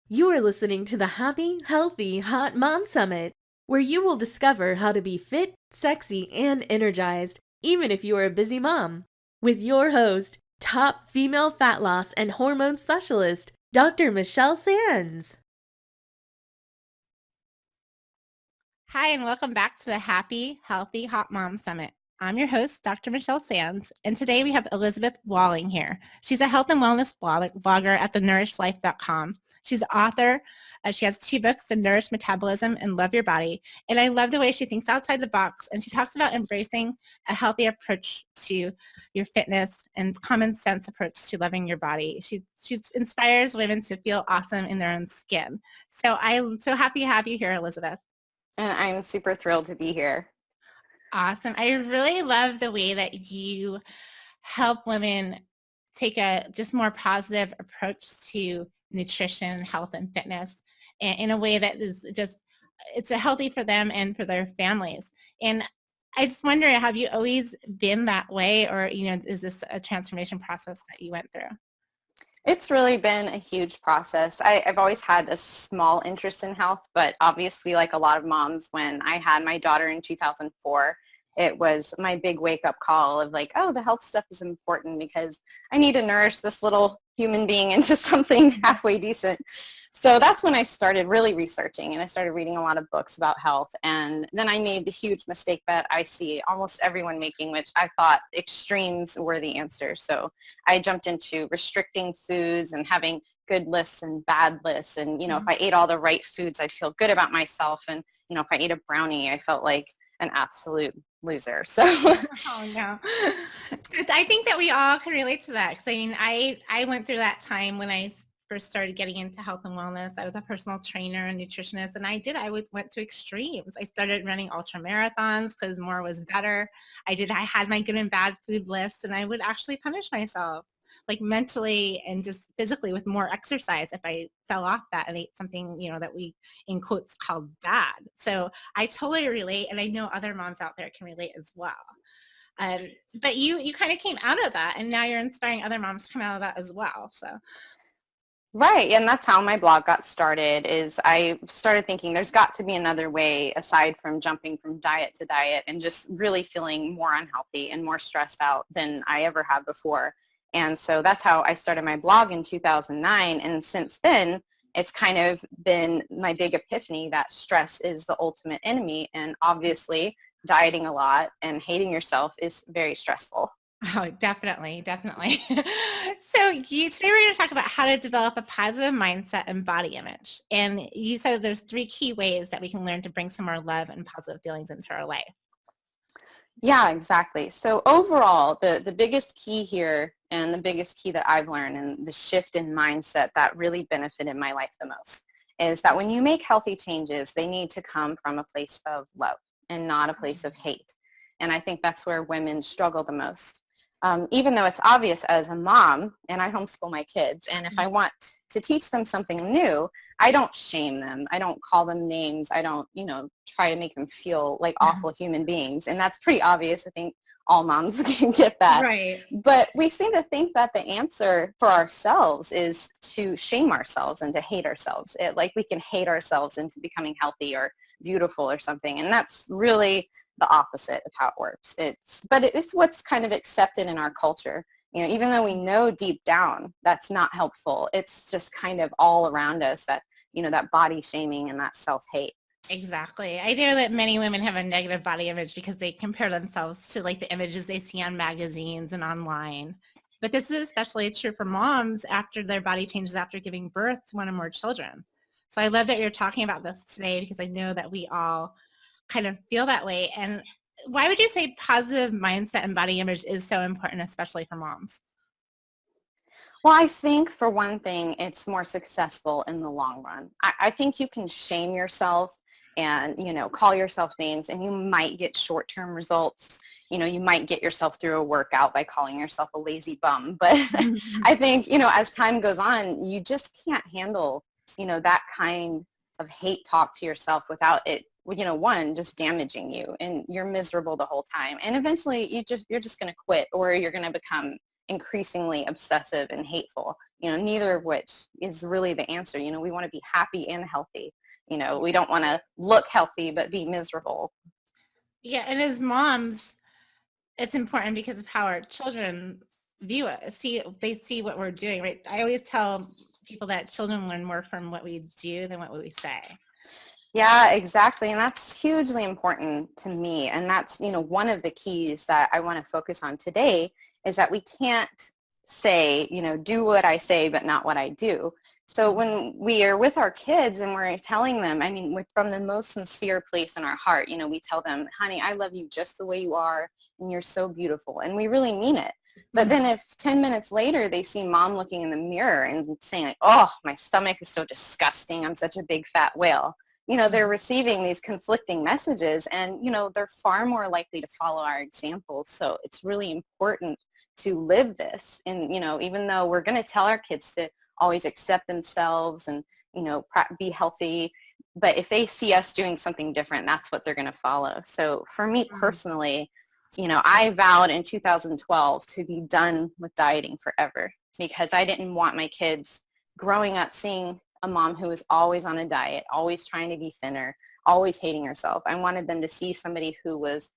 You are listening to the Happy, Healthy, Hot Mom Summit, where you will discover how to be fit, sexy, and energized, even if you are a busy mom. With your host, top female fat loss and hormone specialist, Dr. Michelle Sands. Hi, and welcome back to the Happy, Healthy, Hot Mom Summit. I'm your host, Dr. Michelle Sands, and today we have Elizabeth Walling here. She's a health and wellness blogger at thenourished.life.com. She's an author. She has 2 books, The Nourished Metabolism and Love Your Body. And I love the way she thinks outside the box, and she talks about embracing a healthy approach to your fitness and common sense approach to loving your body. She inspires women to feel awesome in their own skin. So I'm so happy to have you here, Elizabeth. And I'm super thrilled to be here. Awesome. I really love the way that you help women take a just more positive approach to nutrition, health, and fitness in a way that is just, it's a healthy for them and for their families. And I just wonder, have you always been that way, or, is this a transformation process that you went through? It's really been a huge process. I've always had a small interest in health, but obviously, like a lot of moms, when I had my daughter in 2004, it was my big wake-up call of like, oh, the health stuff is important because I need to nourish this little human being into something halfway decent. So that's when I started really researching, and I started reading a lot of books about health. And then I made the huge mistake that I see almost everyone making, which I thought extremes were the answer. So I jumped into restricting foods and having good lists and bad lists. And, if I ate all the right foods, I'd feel good about myself. And, if I ate a brownie, I felt like an absolute loser. So Oh no. I think that we all can relate to that. 'Cause I went through that time when I first started getting into health and wellness. I was a personal trainer and nutritionist, and went to extremes. I started running ultra marathons because more was better. I had my good and bad food lists, and I would actually punish myself, like mentally and just physically, with more exercise if I fell off that and ate something, that we in quotes called bad. So I totally relate, and I know other moms out there can relate as well. But you kind of came out of that, and now you're inspiring other moms to come out of that as well. So right, and that's how my blog got started. Is I started thinking there's got to be another way aside from jumping from diet to diet and just really feeling more unhealthy and more stressed out than I ever have before. And so that's how I started my blog in 2009. And since then, it's kind of been my big epiphany that stress is the ultimate enemy. And obviously, dieting a lot and hating yourself is very stressful. oh, definitely, definitely. Today we're going to talk about how to develop a positive mindset and body image. And you said there's 3 key ways that we can learn to bring some more love and positive feelings into our life. Yeah, exactly. So overall, the biggest key here and the biggest key that I've learned and the shift in mindset that really benefited my life the most is that when you make healthy changes, they need to come from a place of love and not a place of hate. And I think that's where women struggle the most. Even though it's obvious as a mom, and I homeschool my kids, and if I want to teach them something new, I don't shame them. I don't call them names. I don't, try to make them feel like awful human beings. And that's pretty obvious. I think all moms can get that. Right. But we seem to think that the answer for ourselves is to shame ourselves and to hate ourselves. Like we can hate ourselves into becoming healthy or beautiful or something. And that's really the opposite of how it works. It's what's kind of accepted in our culture. Even though we know deep down that's not helpful, it's just kind of all around us that, that body shaming and that self-hate. Exactly. I know that many women have a negative body image because they compare themselves to like the images they see on magazines and online. But this is especially true for moms after their body changes after giving birth to one or more children. So I love that you're talking about this today because I know that we all kind of feel that way. And why would you say positive mindset and body image is so important, especially for moms? Well, I think for one thing, it's more successful in the long run. I think you can shame yourself and, call yourself names and you might get short-term results. You might get yourself through a workout by calling yourself a lazy bum. But I think, as time goes on, you just can't handle, that kind of hate talk to yourself without it, one, just damaging you and you're miserable the whole time. And eventually you're just going to quit or you're going to become increasingly obsessive and hateful, neither of which is really the answer. We want to be happy and healthy. We don't want to look healthy but be miserable. Yeah, and as moms, it's important because of how our children view it. They see what we're doing, right? I always tell people that children learn more from what we do than what we say. Yeah, exactly. And that's hugely important to me. And that's, one of the keys that I want to focus on today is that we can't say, do what I say, but not what I do. So when we are with our kids and we're telling them, from the most sincere place in our heart, we tell them, honey, I love you just the way you are, and you're so beautiful. And we really mean it. But then if 10 minutes later they see mom looking in the mirror and saying, like, oh, my stomach is so disgusting, I'm such a big fat whale, they're receiving these conflicting messages, and, they're far more likely to follow our examples. So it's really important to live this. And, even though we're going to tell our kids to always accept themselves and, be healthy, but if they see us doing something different, that's what they're going to follow. So for me personally, I vowed in 2012 to be done with dieting forever, because I didn't want my kids growing up seeing a mom who was always on a diet, always trying to be thinner, always hating herself. I wanted them to see somebody who was,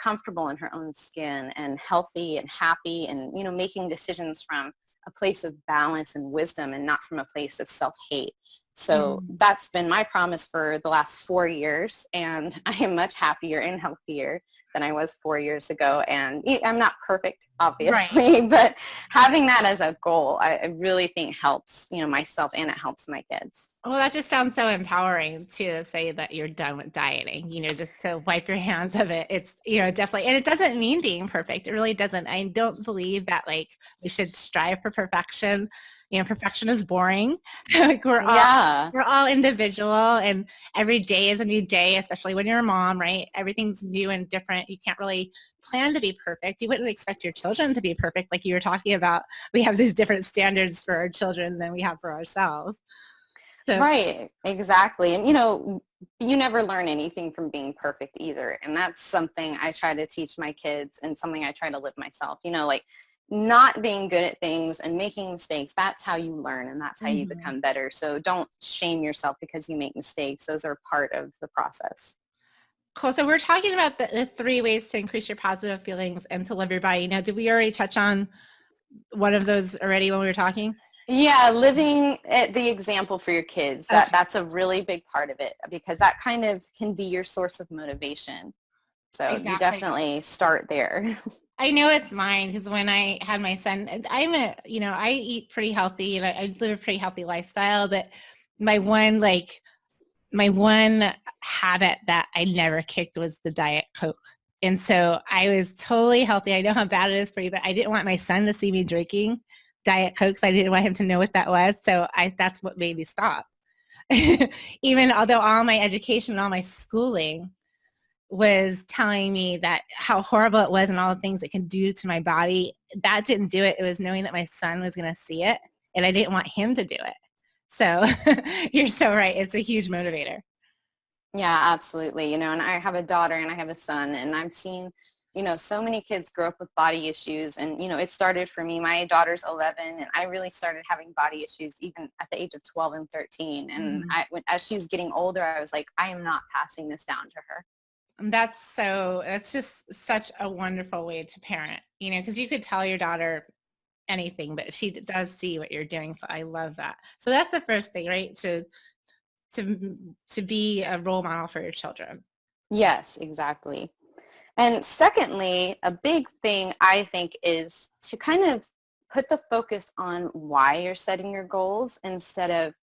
comfortable in her own skin and healthy and happy and, making decisions from a place of balance and wisdom and not from a place of self-hate. So that's been my promise for the last 4 years, and I am much happier and healthier than I was 4 years ago. And I'm not perfect, obviously, right, but having that as a goal, I really think helps, myself, and it helps my kids. Well, that just sounds so empowering to say that you're done with dieting, just to wipe your hands of it. It's, definitely, and it doesn't mean being perfect. It really doesn't. I don't believe that we should strive for perfection. Perfection is boring. We're all individual, and every day is a new day, especially when you're a mom, right? Everything's new and different. You can't really plan to be perfect. You wouldn't expect your children to be perfect. Like you were talking about, we have these different standards for our children than we have for ourselves. So. Right, exactly. And, you never learn anything from being perfect either. And that's something I try to teach my kids, and something I try to live myself, not being good at things and making mistakes. That's how you learn, and that's how you become better. So don't shame yourself because you make mistakes. Those are part of the process. Cool. So we're talking about the 3 ways to increase your positive feelings and to love your body. Now, did we already touch on one of those already when we were talking? Yeah, living the example for your kids. That's a really big part of it, because that kind of can be your source of motivation. So exactly. You definitely start there. I know it's mine, because when I had my son, I eat pretty healthy, and I live a pretty healthy lifestyle, but my one habit that I never kicked was the Diet Coke. And so I was totally healthy. I know how bad it is for you, but I didn't want my son to see me drinking Diet Cokes. I didn't want him to know what that was. So that's what made me stop. Even although all my education, all my schooling was telling me that how horrible it was and all the things it can do to my body, that didn't do it. It was knowing that my son was going to see it, and I didn't want him to do it. So you're so right. It's a huge motivator. Yeah, absolutely. And I have a daughter and I have a son, and I've seen, so many kids grow up with body issues. And, it started for me. My daughter's 11, and I really started having body issues even at the age of 12 and 13. And as she's getting older, I was like, I am not passing this down to her. That's just such a wonderful way to parent, because you could tell your daughter anything, but she does see what you're doing. So I love that. So that's the first thing, right? To be a role model for your children. Yes, exactly. And secondly, a big thing I think is to kind of put the focus on why you're setting your goals instead of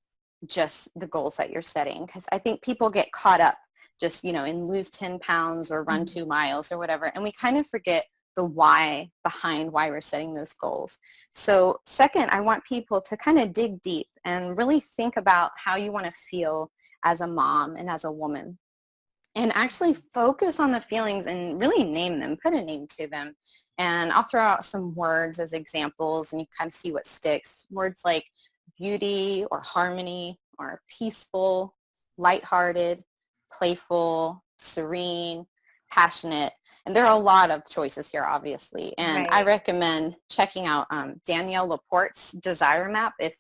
just the goals that you're setting. Because I think people get caught up just, in lose 10 pounds or run 2 miles or whatever. And we kind of forget the why behind why we're setting those goals. So second, I want people to kind of dig deep and really think about how you want to feel as a mom and as a woman, and actually focus on the feelings and really name them, put a name to them. And I'll throw out some words as examples, and you kind of see what sticks. Words like beauty or harmony or peaceful, lighthearted, playful, serene, passionate. And there are a lot of choices here, obviously. And I Right. recommend checking out Danielle Laporte's Desire Map if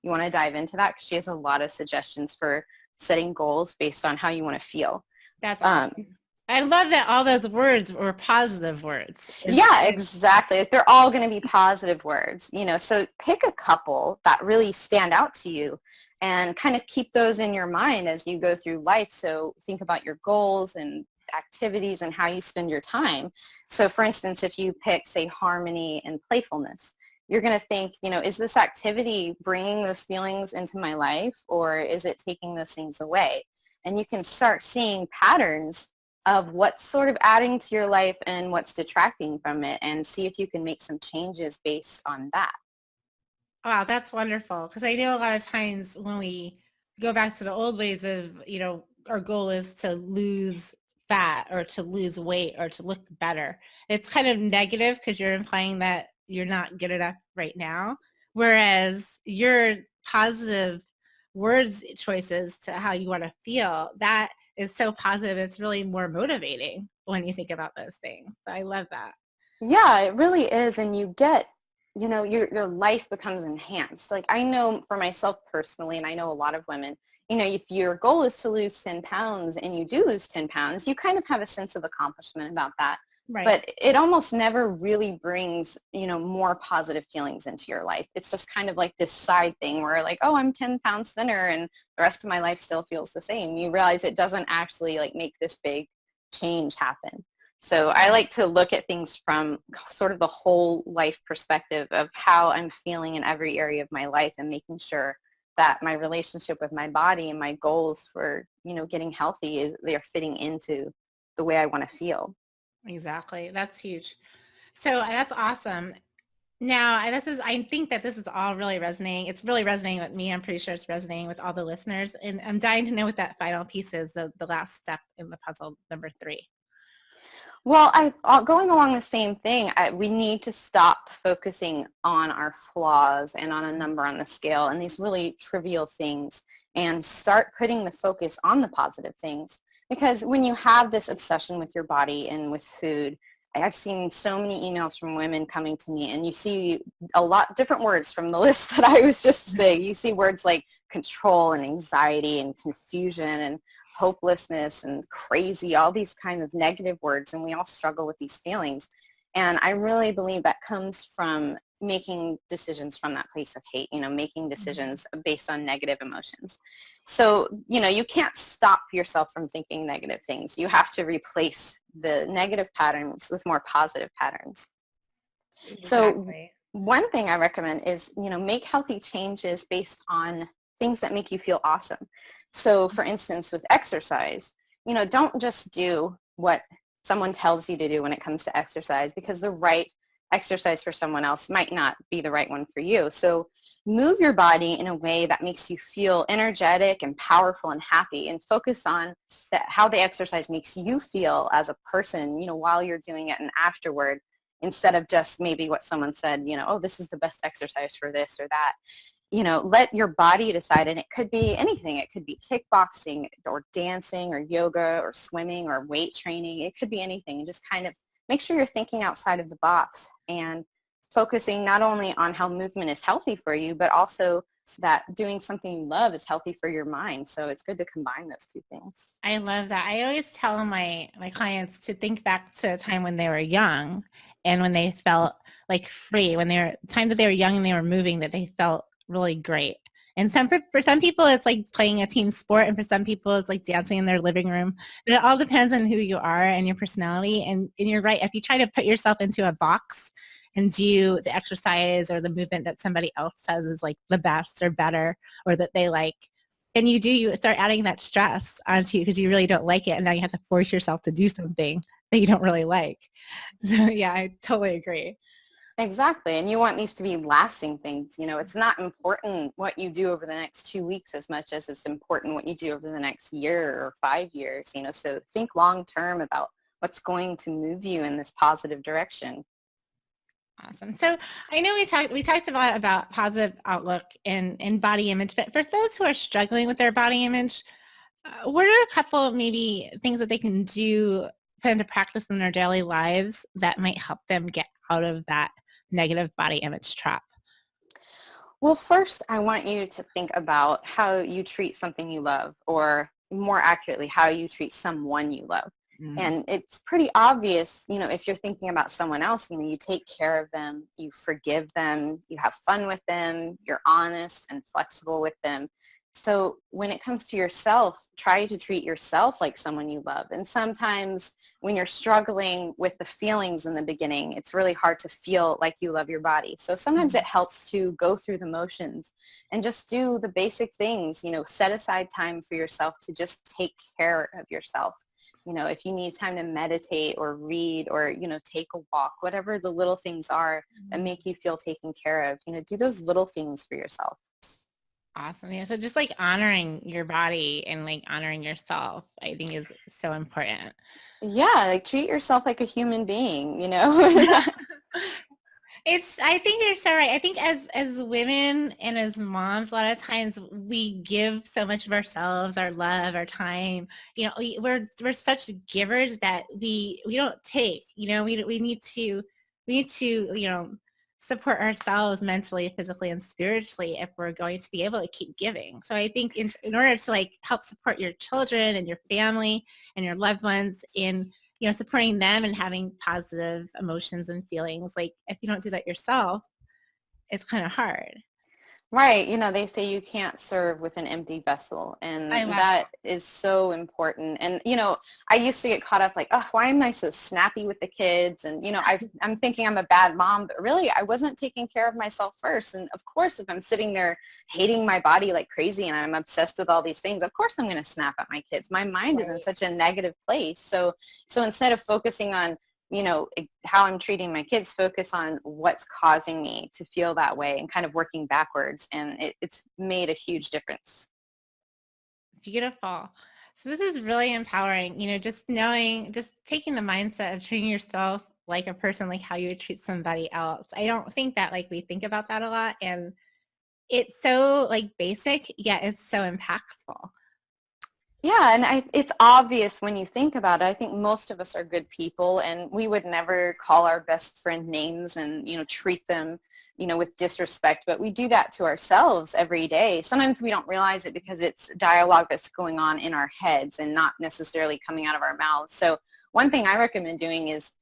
you want to dive into that, because she has a lot of suggestions for setting goals based on how you want to feel. That's Um, awesome. I love that all those words were positive words. yeah, exactly. They're all going to be positive words, so pick a couple that really stand out to you and kind of keep those in your mind as you go through life. So think about your goals and activities and how you spend your time. So for instance, if you pick, say, harmony and playfulness, you're going to think, is this activity bringing those feelings into my life, or is it taking those things away? And you can start seeing patterns of what's sort of adding to your life and what's detracting from it, and see if you can make some changes based on that. Wow, that's wonderful. Because I know a lot of times when we go back to the old ways of, our goal is to lose fat or to lose weight or to look better. It's kind of negative because you're implying that you're not good enough right now. Whereas your positive words choices to how you want to feel, that is so positive. It's really more motivating when you think about those things. So I love that. Yeah, it really is. And you get, your life becomes enhanced. Like I know for myself personally, and I know a lot of women, if your goal is to lose 10 pounds and you do lose 10 pounds, you kind of have a sense of accomplishment about that. Right. But it almost never really brings, more positive feelings into your life. It's just kind of like this side thing where like, oh, I'm 10 pounds thinner and the rest of my life still feels the same. You realize it doesn't actually like make this big change happen. So I like to look at things from sort of the whole life perspective of how I'm feeling in every area of my life, and making sure that my relationship with my body and my goals for, getting healthy they're fitting into the way I want to feel. Exactly. That's huge. So that's awesome. Now, I think that this is all really resonating. It's really resonating with me. I'm pretty sure it's resonating with all the listeners. And I'm dying to know what that final piece is, the last step in the puzzle, number 3. Well, going along the same thing, we need to stop focusing on our flaws and on a number on the scale and these really trivial things, and start putting the focus on the positive things. Because when you have this obsession with your body and with food, I've seen so many emails from women coming to me, and you see a lot different words from the list that I was just saying. You see words like control and anxiety and confusion and hopelessness and crazy, all these kind of negative words, and we all struggle with these feelings. And I really believe that comes from making decisions from that place of hate, making decisions based on negative emotions. So, you can't stop yourself from thinking negative things. You have to replace the negative patterns with more positive patterns. Exactly. So one thing I recommend is, make healthy changes based on things that make you feel awesome. So for instance, with exercise, don't just do what someone tells you to do when it comes to exercise, because the right exercise for someone else might not be the right one for you. So move your body in a way that makes you feel energetic and powerful and happy, and focus on how the exercise makes you feel as a person, while you're doing it and afterward, instead of just maybe what someone said, oh, this is the best exercise for this or that. Let your body decide, and it could be anything. It could be kickboxing or dancing or yoga or swimming or weight training. It could be anything. And just kind of make sure you're thinking outside of the box and focusing not only on how movement is healthy for you, but also that doing something you love is healthy for your mind. So it's good to combine those two things. I love that. I always tell my clients to think back to a time when they were young and when they felt like free, when time that they were young and they were moving, that they felt really great. And for some people, it's like playing a team sport. And for some people, it's like dancing in their living room. But it all depends on who you are and your personality. And you're right. If you try to put yourself into a box and do the exercise or the movement that somebody else says is like the best or better, or that they like, then you start adding that stress onto you because you really don't like it. And now you have to force yourself to do something that you don't really like. So yeah, I totally agree. Exactly. And you want these to be lasting things. It's not important what you do over the next 2 weeks as much as it's important what you do over the next year or 5 years, so think long term about what's going to move you in this positive direction. Awesome. So I know we talked a lot about positive outlook and body image, but for those who are struggling with their body image, what are a couple maybe things that they can do put into practice in their daily lives that might help them get out of that negative body image trap? Well, first, I want you to think about how you treat something you love, or more accurately, how you treat someone you love. Mm. And it's pretty obvious, if you're thinking about someone else, you take care of them, you forgive them, you have fun with them, you're honest and flexible with them. So when it comes to yourself, try to treat yourself like someone you love. And sometimes when you're struggling with the feelings in the beginning, it's really hard to feel like you love your body. So sometimes it helps to go through the motions and just do the basic things, set aside time for yourself to just take care of yourself. If you need time to meditate or read or, take a walk, whatever the little things are that make you feel taken care of, do those little things for yourself. Awesome. Yeah. So just like honoring your body and like honoring yourself, I think is so important. Yeah, like treat yourself like a human being, I think you're so right. I think as women and as moms, a lot of times we give so much of ourselves, our love, our time. We're such givers that we don't take. We need to support ourselves mentally, physically, and spiritually if we're going to be able to keep giving. So I think in order to like help support your children and your family and your loved ones in supporting them and having positive emotions and feelings, like if you don't do that yourself, it's kind of hard. Right. They say you can't serve with an empty vessel, I and love that is so important. And, I used to get caught up like, oh, why am I so snappy with the kids? And, I'm thinking I'm a bad mom, but really I wasn't taking care of myself first. And of course, if I'm sitting there hating my body like crazy and I'm obsessed with all these things, of course I'm going to snap at my kids. My mind is in such a negative place. So instead of focusing on how I'm treating my kids, focus on what's causing me to feel that way and kind of working backwards. And it's made a huge difference. Beautiful. So this is really empowering, just taking the mindset of treating yourself like a person, like how you would treat somebody else. I don't think that like we think about that a lot, and it's so like basic, yet it's so impactful. Yeah, and it's obvious when you think about it. I think most of us are good people, and we would never call our best friend names and, treat them, with disrespect, but we do that to ourselves every day. Sometimes we don't realize it because it's dialogue that's going on in our heads and not necessarily coming out of our mouths. So one thing I recommend doing is,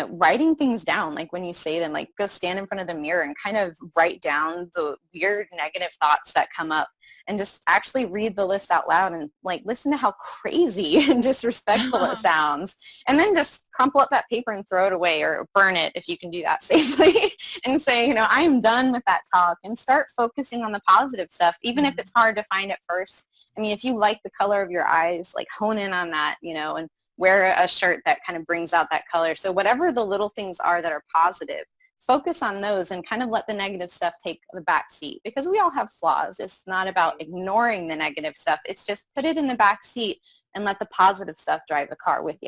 writing things down, like when you say them, like go stand in front of the mirror and kind of write down the weird negative thoughts that come up, and just actually read the list out loud and like listen to how crazy and disrespectful it sounds, and then just crumple up that paper and throw it away or burn it if you can do that safely and say, I am done with that talk, and start focusing on the positive stuff, even if it's hard to find at first. I mean, if you like the color of your eyes, like hone in on that, and wear a shirt that kind of brings out that color. So whatever the little things are that are positive, focus on those and kind of let the negative stuff take the back seat, because we all have flaws. It's not about ignoring the negative stuff. It's just put it in the back seat and let the positive stuff drive the car with you.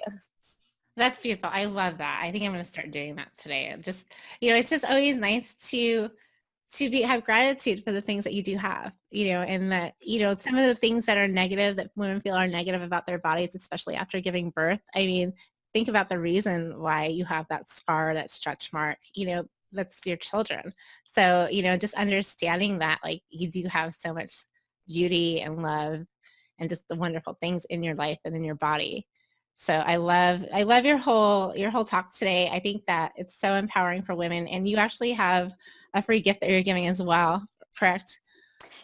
That's beautiful. I love that. I think I'm going to start doing that today. And just, it's just always nice to have gratitude for the things that you do have, and that, some of the things that are negative, that women feel are negative about their bodies, especially after giving birth. I mean, think about the reason why you have that scar, that stretch mark, that's your children. So, just understanding that, like, you do have so much beauty and love and just the wonderful things in your life and in your body. So I love your whole talk today. I think that it's so empowering for women, and you actually have a free gift that you're giving as well, correct?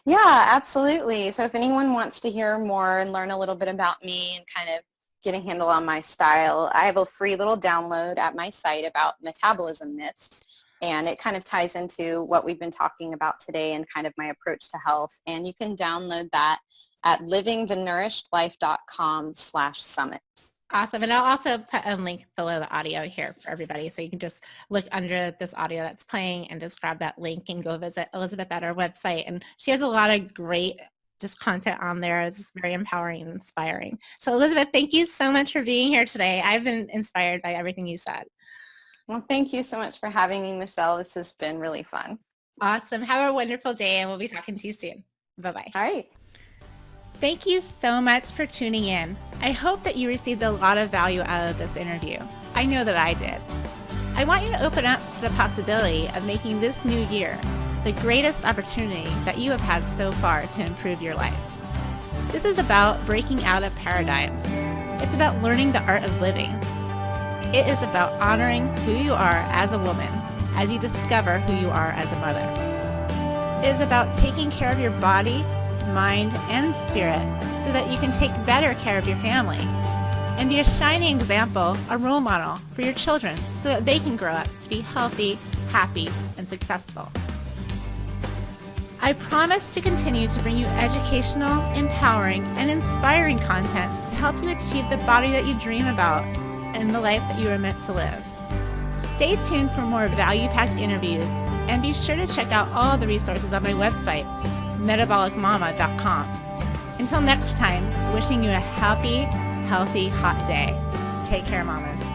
Yeah, absolutely. So if anyone wants to hear more and learn a little bit about me and kind of get a handle on my style, I have a free little download at my site about metabolism myths. And it kind of ties into what we've been talking about today and kind of my approach to health. And you can download that at livingthenourishedlife.com/summit. Awesome. And I'll also put a link below the audio here for everybody. So you can just look under this audio that's playing and just grab that link and go visit Elizabeth at our website. And she has a lot of great just content on there. It's very empowering and inspiring. So Elizabeth, thank you so much for being here today. I've been inspired by everything you said. Well, thank you so much for having me, Michelle. This has been really fun. Awesome. Have a wonderful day, and we'll be talking to you soon. Bye-bye. All right. Thank you so much for tuning in. I hope that you received a lot of value out of this interview. I know that I did. I want you to open up to the possibility of making this new year the greatest opportunity that you have had so far to improve your life. This is about breaking out of paradigms. It's about learning the art of living. It is about honoring who you are as a woman as you discover who you are as a mother. It is about taking care of your body, mind, and spirit so that you can take better care of your family and be a shining example, a role model for your children so that they can grow up to be healthy, happy, and successful. I promise to continue to bring you educational, empowering, and inspiring content to help you achieve the body that you dream about and the life that you are meant to live. Stay tuned for more value-packed interviews and be sure to check out all the resources on my website, metabolicmama.com. Until next time, wishing you a happy, healthy, hot day. Take care, mamas.